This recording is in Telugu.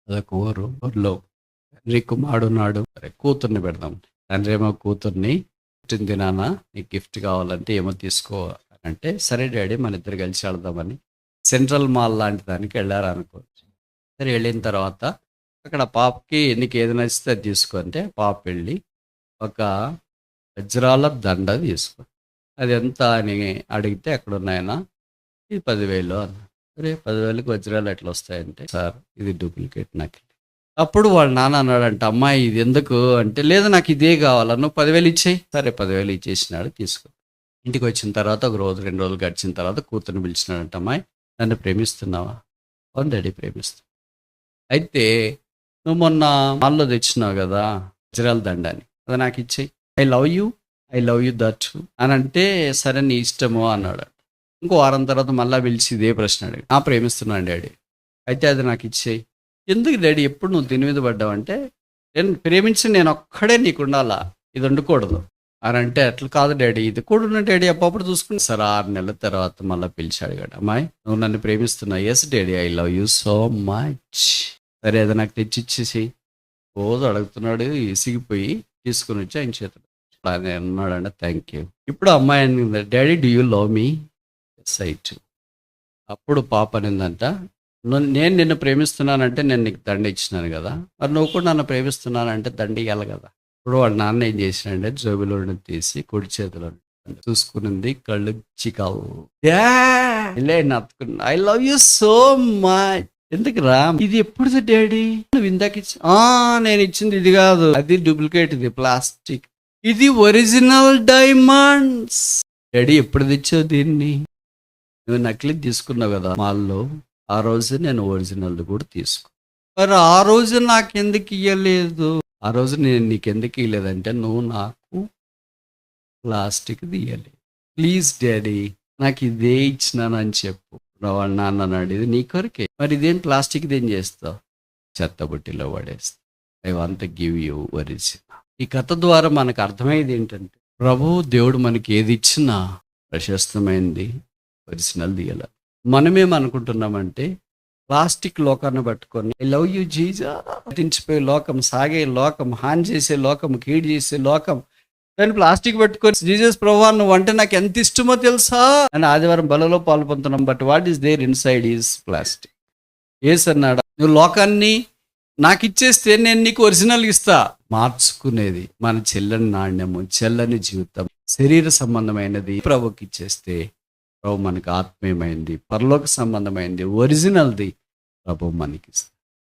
అదొక ఊర్లో తండ్రి కుమారుడున్నాడు. సరే కూతుర్ని పెడదాం. తండ్రి ఏమో కూతుర్ని పుట్టిన దినాన నీకు గిఫ్ట్ కావాలంటే ఏమో తీసుకో అని అంటే, సరే డాడీ మన ఇద్దరు కలిసి వెళ్దామని సెంట్రల్ మాల్ లాంటి దానికి వెళ్ళారు అనుకోవచ్చు. సరే వెళ్ళిన తర్వాత అక్కడ పాపకి నీకు ఏది నచ్చితే అది తీసుకో అంటే పాప వెళ్ళి ఒక వజ్రాల దండ తీసుకో. అది ఎంత అని అడిగితే అక్కడ ఉన్నాయన ఇది 10,000 అన్న. అరే 10,000కి వజ్రాలు ఎట్లా వస్తాయంటే, సార్ ఇది డూప్లికేట్ నకిలీ. అప్పుడు వాళ్ళ నాన్న అన్నాడంట, అమ్మాయి ఇది ఎందుకు అంటే, లేదు నాకు ఇదే కావాలా, నువ్వు 10,000 ఇచ్చేయి. సరే 10,000 ఇచ్చేసినాడు, తీసుకో. ఇంటికి వచ్చిన తర్వాత ఒక రోజు 2 రోజులు గడిచిన తర్వాత కూతుర్ని పిలిచినాడంట, అమ్మాయి నన్ను ప్రేమిస్తున్నావా? అవును డాడీ ప్రేమిస్తా. అయితే నువ్వు మొన్న మాల్లో తెచ్చినావు కదా వజ్రాల దండాన్ని, అది నాకు ఇచ్చేయి. ఐ లవ్ యూ దట్ అని అంటే, సరే నీ ఇష్టము అన్నాడు. ఇంకో వారం తర్వాత మళ్ళీ పిలిచి ఇదే ప్రశ్న అడిగి, ప్రేమిస్తున్నాను డాడీ. అయితే అది నాకు ఇచ్చేయి. ఎందుకు డాడీ ఎప్పుడు నువ్వు దీని మీద పడ్డావంటే, నేను ప్రేమించి నేను ఒక్కడే నీకు ఉండాలా, ఇది వండుకూడదు అని అంటే, అట్లా కాదు డాడీ ఇది కూడా ఉన్న డాడీ అప్పుడు చూసుకుని. సరే 6 నెలల తర్వాత మళ్ళీ పిలిచి అడిగాడు, అమ్మాయి నువ్వు నన్ను ప్రేమిస్తున్నావు? Yes daddy I love you so much. సరే అది నాకు తెచ్చిచ్చేసి. రోజు అడుగుతున్నాడు, ఇసిగిపోయి తీసుకుని వచ్చి ఆయన చేతులు ఆయన అన్నాడంటే థ్యాంక్ యూ. ఇప్పుడు అమ్మాయి అనింది, daddy do you love me? Yes I too. అప్పుడు పాప అనిందంట, నేను నిన్ను ప్రేమిస్తున్నానంటే నేను నీకు దండ ఇచ్చినాను కదా, మరి నువ్వు కూడా నన్ను ప్రేమిస్తున్నానంటే దండ ఇవ్వాలి కదా. ఇప్పుడు వాళ్ళ నాన్న ఏం చేసినంటే జోబిలో తీసి కుడి చేతిలో చూసుకునింది, కళ్ళు చికావు నత్తుకున్నా, I love you so much. ఎందుకు రా ఇది ఎప్పుడు డాడీ నువ్వు ఇందాక ఇచ్చి? నేను ఇచ్చింది ఇది కాదు, అది డూప్లికేట్, ఇది ప్లాస్టిక్, ఇది ఒరిజినల్ డైమండ్స్. డాడీ ఎప్పుడు తెచ్చావు దీన్ని? నువ్వు నకిలీ తీసుకున్నావు కదా మాల్లో, ఆ రోజు నేను ఒరిజినల్ కూడా తీసుకో. మరి ఆ రోజు నాకు ఎందుకు ఇయ్యలేదు? ఆ రోజు నేను నీకు ఎందుకు ఇయ్యలేదంటే, నువ్వు నాకు ప్లాస్టిక్ ఇయ్యలేదు. ప్లీజ్ డాడీ నాకు ఇదే ఇచ్చినాను అని చెప్పు. వాళ్ళ నాన్న అన్నాడు, ఇది నీ కొరకే, మరి ఇదేం ప్లాస్టిక్ ఏం చేస్తావు? చెత్తబుట్టిలో పడేస్తా. I want to give you original. ఈ కథ ద్వారా మనకు అర్థమయ్యేది ఏంటంటే, ప్రభువు దేవుడు మనకి ఏది ఇచ్చినా ప్రశస్తమైంది ఒరిజినల్ తీయాల. మనమేమనుకుంటున్నామంటే, ప్లాస్టిక్ లోకాన్ని పట్టుకొని ఐ లవ్ యూ జీసస్ నటించిపోయే లోకం, సాగే లోకం, హాని చేసే లోకం, కీడు చేసే లోకం, దాన్ని ప్లాస్టిక్ పెట్టుకొని జీసస్ ప్రభువా నువ్వు అంటే నాకు ఎంత ఇష్టమో తెలుసా అని ఆదివారం బలలో పాల్పొందుతున్నాం. But what is there inside is plastic. Yesu అన్నాడు, నువ్వు లోకాన్ని నాకు ఇచ్చేస్తే నేను నీకు ఒరిజినల్ ఇస్తా. మార్చుకునేది మన చెల్లని నాణ్యము, చెల్లని జీవితం, శరీర సంబంధమైనది ప్రభుకి ఇచ్చేస్తే, ప్రభు మనకు ఆత్మీయమైంది, పరలోక సంబంధమైంది, ఒరిజినల్ది ప్రభు మనకి ఇస్తుంది.